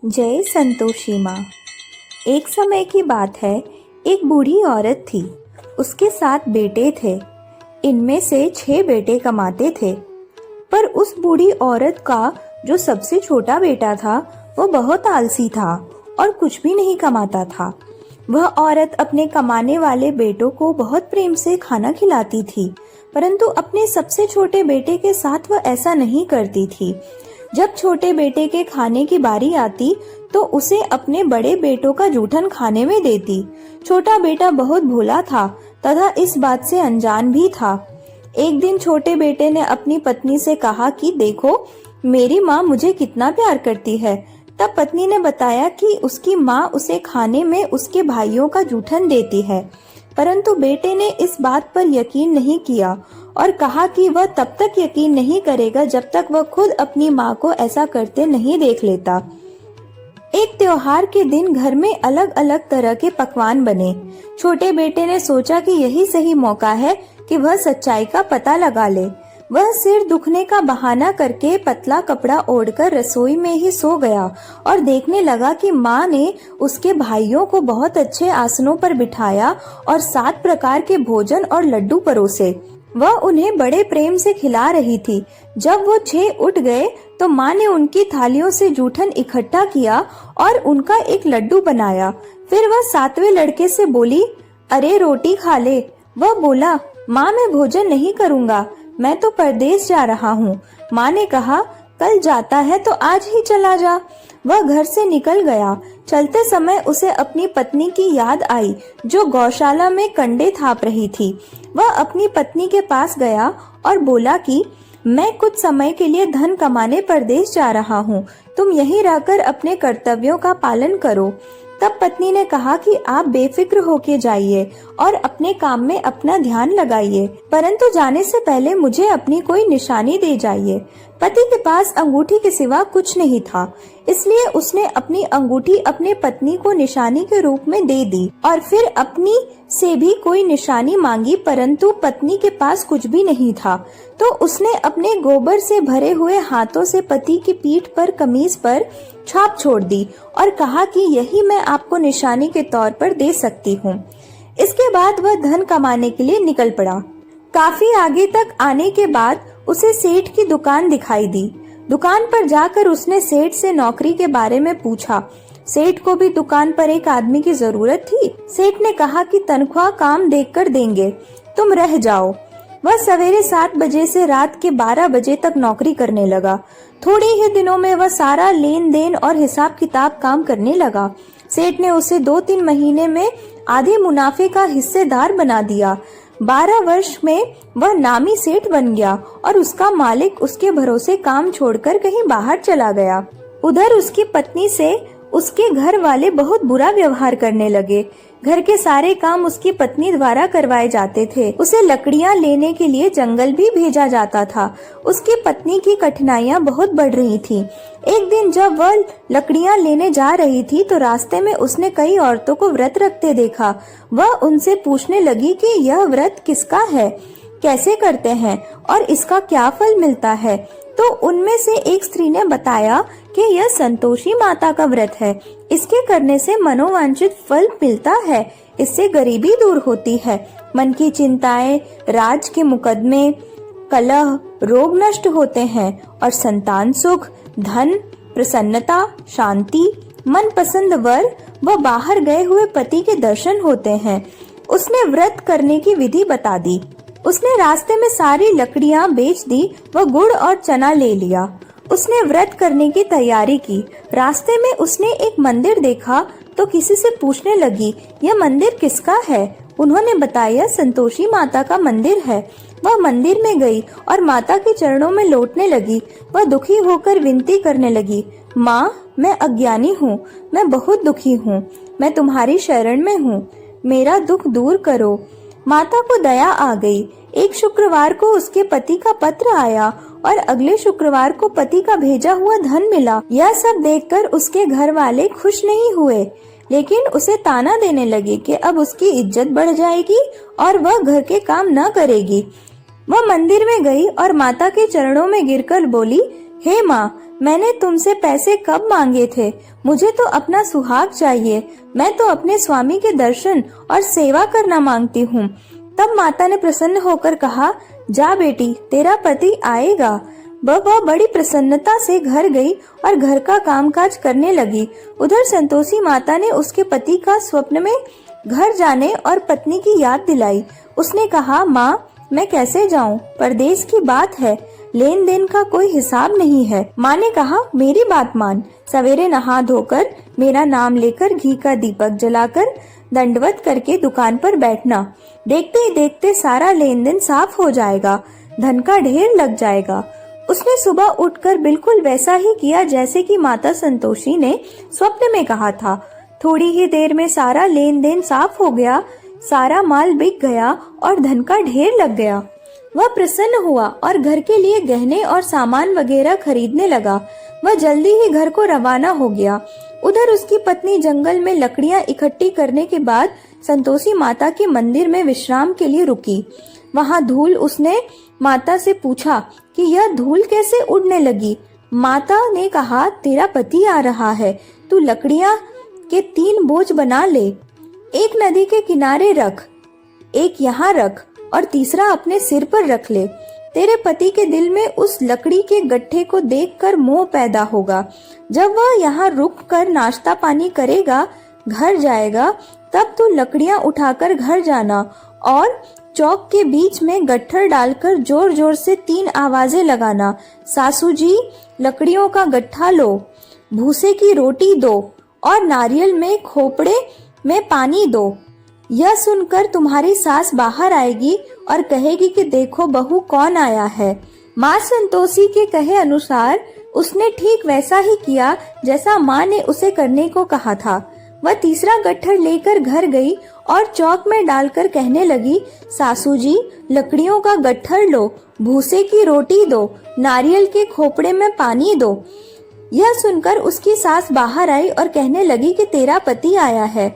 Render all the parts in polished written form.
जय संतोषी माँ। एक समय की बात है, एक बूढ़ी औरत थी। उसके 7 बेटे थे। इनमें से 6 बेटे कमाते थे, पर उस बूढ़ी औरत का जो सबसे छोटा बेटा था वो बहुत आलसी था और कुछ भी नहीं कमाता था। वह औरत अपने कमाने वाले बेटों को बहुत प्रेम से खाना खिलाती थी, परंतु अपने सबसे छोटे बेटे के साथ वह ऐसा नहीं करती थी। जब छोटे बेटे के खाने की बारी आती तो उसे अपने बड़े बेटों का जूठन खाने में देती। छोटा बेटा बहुत भोला था तथा इस बात से अनजान भी था। एक दिन छोटे बेटे ने अपनी पत्नी से कहा कि देखो, मेरी माँ मुझे कितना प्यार करती है। तब पत्नी ने बताया कि उसकी माँ उसे खाने में उसके भाइयों का जूठन देती है, परंतु बेटे ने इस बात पर यकीन नहीं किया और कहा कि वह तब तक यकीन नहीं करेगा जब तक वह खुद अपनी माँ को ऐसा करते नहीं देख लेता। एक त्योहार के दिन घर में अलग अलग तरह के पकवान बने। छोटे बेटे ने सोचा कि यही सही मौका है कि वह सच्चाई का पता लगा ले। वह सिर दुखने का बहाना करके पतला कपड़ा ओढ़कर रसोई में ही सो गया और देखने लगा कि माँ ने उसके भाइयों को बहुत अच्छे आसनों पर बिठाया और 7 प्रकार के भोजन और लड्डू परोसे। वह उन्हें बड़े प्रेम से खिला रही थी। जब वो 6 उठ गए तो माँ ने उनकी थालियों से जूठन इकट्ठा किया और उनका एक लड्डू बनाया। फिर वह 7वें लड़के से बोली, अरे रोटी खा ले। वह बोला, माँ मैं भोजन नहीं करूँगा, मैं तो परदेश जा रहा हूँ। माँ ने कहा, कल जाता है तो आज ही चला जा। वह घर से निकल गया। चलते समय उसे अपनी पत्नी की याद आई जो गौशाला में कंडे थाप रही थी। वह अपनी पत्नी के पास गया और बोला कि मैं कुछ समय के लिए धन कमाने परदेश जा रहा हूँ, तुम यहीं रहकर अपने कर्तव्यों का पालन करो। तब पत्नी ने कहा कि आप बेफिक्र होके जाइए और अपने काम में अपना ध्यान लगाइए, परंतु जाने से पहले मुझे अपनी कोई निशानी दे जाइए। पति के पास अंगूठी के सिवा कुछ नहीं था, इसलिए उसने अपनी अंगूठी अपने पत्नी को निशानी के रूप में दे दी और फिर अपनी से भी कोई निशानी मांगी, परंतु पत्नी के पास कुछ भी नहीं था। तो उसने अपने गोबर से भरे हुए हाथों से पति की पीठ पर, कमीज पर छाप छोड़ दी और कहा कि यही मैं आपको निशानी के तौर पर दे सकती हूँ। इसके बाद वह धन कमाने के लिए निकल पड़ा। काफी आगे तक आने के बाद उसे सेठ की दुकान दिखाई दी। दुकान पर जाकर उसने सेठ से नौकरी के बारे में पूछा। सेठ को भी दुकान पर एक आदमी की जरूरत थी। सेठ ने कहा कि तनख्वाह काम देखकर देंगे, तुम रह जाओ। वह सवेरे 7 बजे से रात के 12 बजे तक नौकरी करने लगा। थोड़े ही दिनों में वह सारा लेन देन और हिसाब किताब काम करने लगा। सेठ ने उसे 2-3 महीने में आधे मुनाफे का हिस्सेदार बना दिया। 12 वर्ष में वह नामी सेठ बन गया और उसका मालिक उसके भरोसे काम छोड़कर कहीं बाहर चला गया। उधर उसकी पत्नी से उसके घर वाले बहुत बुरा व्यवहार करने लगे। घर के सारे काम उसकी पत्नी द्वारा करवाए जाते थे। उसे लकड़ियां लेने के लिए जंगल भी भेजा जाता था। उसकी पत्नी की कठिनाइयां बहुत बढ़ रही थी। एक दिन जब वह लकड़ियां लेने जा रही थी तो रास्ते में उसने कई औरतों को व्रत रखते देखा। वह उनसे पूछने लगी कि यह व्रत किसका है, कैसे करते हैं और इसका क्या फल मिलता है। तो उनमें से एक स्त्री ने बताया कि यह संतोषी माता का व्रत है। इसके करने से मनोवांछित फल मिलता है। इससे गरीबी दूर होती है, मन की चिंताएं, राज के मुकदमे, कलह, रोग नष्ट होते हैं और संतान सुख, धन, प्रसन्नता, शांति, मनपसंद वर व बाहर गए हुए पति के दर्शन होते हैं। उसने व्रत करने की विधि बता दी। उसने रास्ते में सारी लकड़ियां बेच दी व गुड़ और चना ले लिया। उसने व्रत करने की तैयारी की। रास्ते में उसने एक मंदिर देखा तो किसी से पूछने लगी, यह मंदिर किसका है। उन्होंने बताया, संतोषी माता का मंदिर है। वह मंदिर में गई और माता के चरणों में लौटने लगी। वह दुखी होकर विनती करने लगी, माँ मैं अज्ञानी हूँ, मैं बहुत दुखी हूँ, मैं तुम्हारी शरण में हूँ, मेरा दुख दूर करो। माता को दया आ गई। एक शुक्रवार को उसके पति का पत्र आया और अगले शुक्रवार को पति का भेजा हुआ धन मिला। यह सब देखकर उसके घर वाले खुश नहीं हुए, लेकिन उसे ताना देने लगे कि अब उसकी इज्जत बढ़ जाएगी और वह घर के काम न करेगी। वह मंदिर में गई और माता के चरणों में गिरकर बोली हे माँ, मैंने तुमसे पैसे कब मांगे थे? मुझे तो अपना सुहाग चाहिए। मैं तो अपने स्वामी के दर्शन और सेवा करना मांगती हूँ। तब माता ने प्रसन्न होकर कहा, जा बेटी, तेरा पति आएगा। वह बड़ी प्रसन्नता से घर गई और घर का कामकाज करने लगी। उधर संतोषी माता ने उसके पति का स्वप्न में घर जाने और पत्नी की याद दिलाई। उसने कहा, माँ, मैं कैसे जाऊँ? परदेश की बात है, लेन देन का कोई हिसाब नहीं है। माँ ने कहा, मेरी बात मान, सवेरे नहा धोकर मेरा नाम लेकर घी का दीपक जलाकर दंडवत करके दुकान पर बैठना। देखते ही देखते सारा लेन देन साफ हो जाएगा, धन का ढेर लग जाएगा। उसने सुबह उठकर बिल्कुल वैसा ही किया जैसे कि माता संतोषी ने स्वप्न में कहा था। थोड़ी ही देर में सारा लेन देन साफ हो गया, सारा माल बिक गया और धन का ढेर लग गया। वह प्रसन्न हुआ और घर के लिए गहने और सामान वगैरह खरीदने लगा। वह जल्दी ही घर को रवाना हो गया। उधर उसकी पत्नी जंगल में लकड़ियां इकट्ठी करने के बाद संतोषी माता के मंदिर में विश्राम के लिए रुकी। वहां धूल उसने माता से पूछा कि यह धूल कैसे उड़ने लगी। माता ने कहा, तेरा पति आ रहा है, तू लकड़ियां के 3 बोझ बना ले। एक नदी के किनारे रख, एक यहाँ रख और तीसरा अपने सिर पर रख ले। तेरे पति के दिल में उस लकड़ी के गट्ठे को देखकर मोह पैदा होगा। जब वह यहाँ रुक कर नाश्ता पानी करेगा, घर जाएगा, तब तू लकड़ियां उठाकर घर जाना और चौक के बीच में गट्ठर डालकर जोर जोर से 3 आवाजें लगाना। सासू जी, लकड़ियों का गट्ठा लो, भूसे की रोटी दो और नारियल में खोपड़े में पानी दो। यह सुनकर तुम्हारी सास बाहर आएगी और कहेगी कि देखो बहू कौन आया है। माँ संतोषी के कहे अनुसार उसने ठीक वैसा ही किया जैसा माँ ने उसे करने को कहा था। वह तीसरा गट्ठर लेकर घर गई और चौक में डालकर कहने लगी, सासू जी, लकड़ियों का गट्ठर लो, भूसे की रोटी दो, नारियल के खोपड़े में पानी दो। यह सुनकर उसकी सास बाहर आई और कहने लगी कि तेरा पति आया है,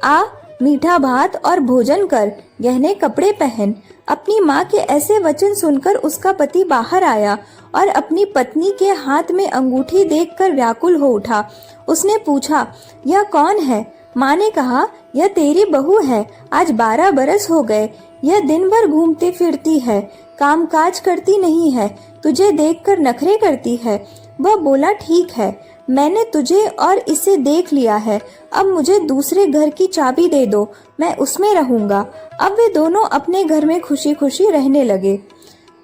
आ मीठा भात और भोजन कर, गहने कपड़े पहन। अपनी माँ के ऐसे वचन सुनकर उसका पति बाहर आया और अपनी पत्नी के हाथ में अंगूठी देखकर व्याकुल हो उठा। उसने पूछा, यह कौन है? माँ ने कहा, यह तेरी बहू है। आज 12 बरस हो गए। यह दिन भर घूमती फिरती है, कामकाज करती नहीं है, तुझे देखकर नखरे करती है। वह बोला, ठीक है, मैंने तुझे और इसे देख लिया है। अब मुझे दूसरे घर की चाबी दे दो, मैं उसमें रहूंगा। अब वे दोनों अपने घर में खुशी खुशी रहने लगे।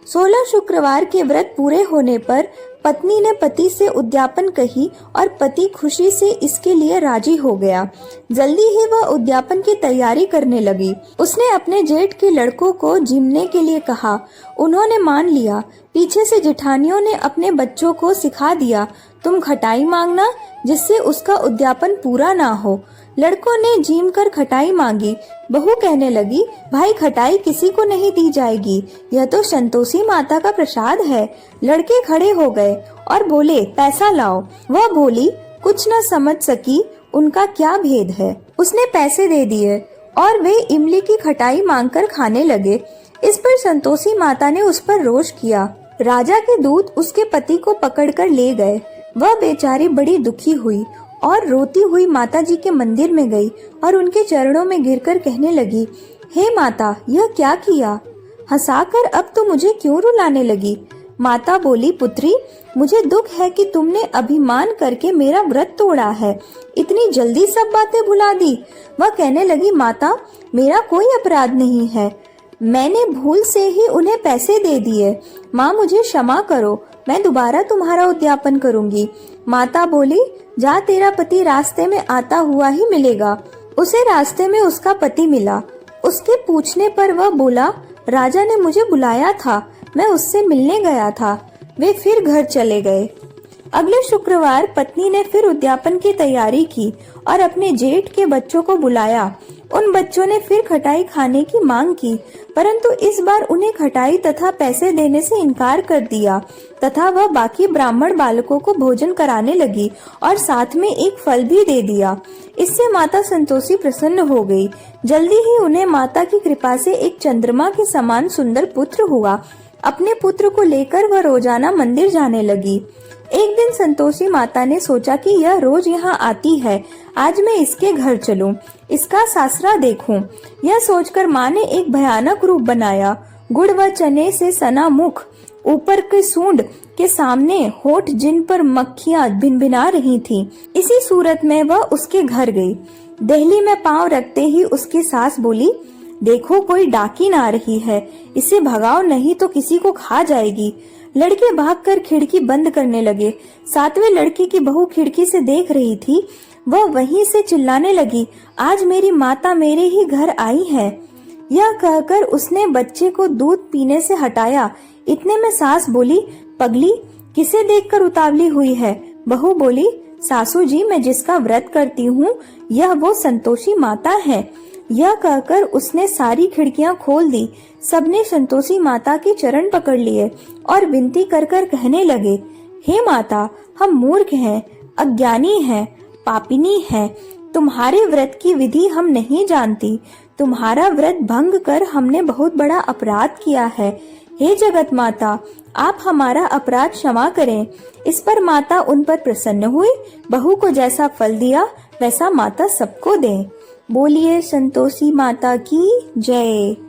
16 शुक्रवार के व्रत पूरे होने पर पत्नी ने पति से उद्यापन कही और पति खुशी से इसके लिए राजी हो गया। जल्दी ही वह उद्यापन की तैयारी करने लगी। उसने अपने जेठ के लड़कों को जिमने के लिए कहा। उन्होंने मान लिया। पीछे से जेठानियों ने अपने बच्चों को सिखा दिया, तुम खटाई मांगना जिससे उसका उद्यापन पूरा ना हो। लड़कों ने जीम कर खटाई मांगी। बहू कहने लगी, भाई खटाई किसी को नहीं दी जाएगी, यह तो संतोषी माता का प्रसाद है। लड़के खड़े हो गए और बोले, पैसा लाओ। वह बोली, कुछ न समझ सकी उनका क्या भेद है। उसने पैसे दे दिए और वे इमली की खटाई मांगकर खाने लगे। इस पर संतोषी माता ने उस पर रोष किया। राजा के दूत उसके पति को पकड़कर ले गए। वह बेचारी बड़ी दुखी हुई और रोती हुई माता जी के मंदिर में गई और उनके चरणों में गिरकर कहने लगी, हे माता, यह क्या किया? हंसाकर अब तो मुझे क्यों रुलाने लगी? माता बोली, पुत्री, मुझे दुख है कि तुमने अभिमान करके मेरा व्रत तोड़ा है। इतनी जल्दी सब बातें भुला दी। वह कहने लगी, माता, मेरा कोई अपराध नहीं है, मैंने भूल से ही उन्हें पैसे दे दिए। माँ, मुझे क्षमा करो, मैं दोबारा तुम्हारा उद्यापन करूंगी। माता बोली, जा, तेरा पति रास्ते में आता हुआ ही मिलेगा। उसे रास्ते में उसका पति मिला। उसके पूछने पर वह बोला, राजा ने मुझे बुलाया था, मैं उससे मिलने गया था। वे फिर घर चले गए। अगले शुक्रवार पत्नी ने फिर उद्यापन की तैयारी की और अपने जेठ के बच्चों को बुलाया। उन बच्चों ने फिर खटाई खाने की मांग की, परंतु इस बार उन्हें खटाई तथा पैसे देने से इनकार कर दिया तथा वह बाकी ब्राह्मण बालकों को भोजन कराने लगी और साथ में एक फल भी दे दिया। इससे माता संतोषी प्रसन्न हो गई। जल्दी ही उन्हें माता की कृपा से एक चंद्रमा के समान सुंदर पुत्र हुआ। अपने पुत्र को लेकर वह रोजाना मंदिर जाने लगी। एक दिन संतोषी माता ने सोचा कि यह रोज यहाँ आती है, आज मैं इसके घर चलूं, इसका सासरा देखूं। यह सोचकर माँ ने एक भयानक रूप बनाया। गुड़ व चने से सना मुख, ऊपर के सूंड के सामने होठ जिन पर मक्खियां भिनभिना रही थीं। इसी सूरत में वह उसके घर गई। देहली में पांव रखते ही उसकी सास बोली, देखो कोई डाकिन आ रही है, इसे भगाओ नहीं तो किसी को खा जाएगी। लड़के भागकर खिड़की बंद करने लगे। सातवें लड़के की बहू खिड़की से देख रही थी। वह वहीं से चिल्लाने लगी, आज मेरी माता मेरे ही घर आई है। यह कहकर उसने बच्चे को दूध पीने से हटाया। इतने में सास बोली, पगली किसे देखकर उतावली हुई है? बहू बोली, सासू जी मैं जिसका व्रत करती हूँ यह वो संतोषी माता है। यह कहकर उसने सारी खिड़कियां खोल दी। सबने संतोषी माता के चरण पकड़ लिए और विनती कर कर कहने लगे, हे माता, हम मूर्ख हैं, अज्ञानी हैं, पापिनी हैं। तुम्हारे व्रत की विधि हम नहीं जानती। तुम्हारा व्रत भंग कर हमने बहुत बड़ा अपराध किया है। हे जगत माता, आप हमारा अपराध क्षमा करें। इस पर माता उन पर प्रसन्न हुई। बहू को जैसा फल दिया वैसा माता सबको दे। बोलिए संतोषी माता की जय।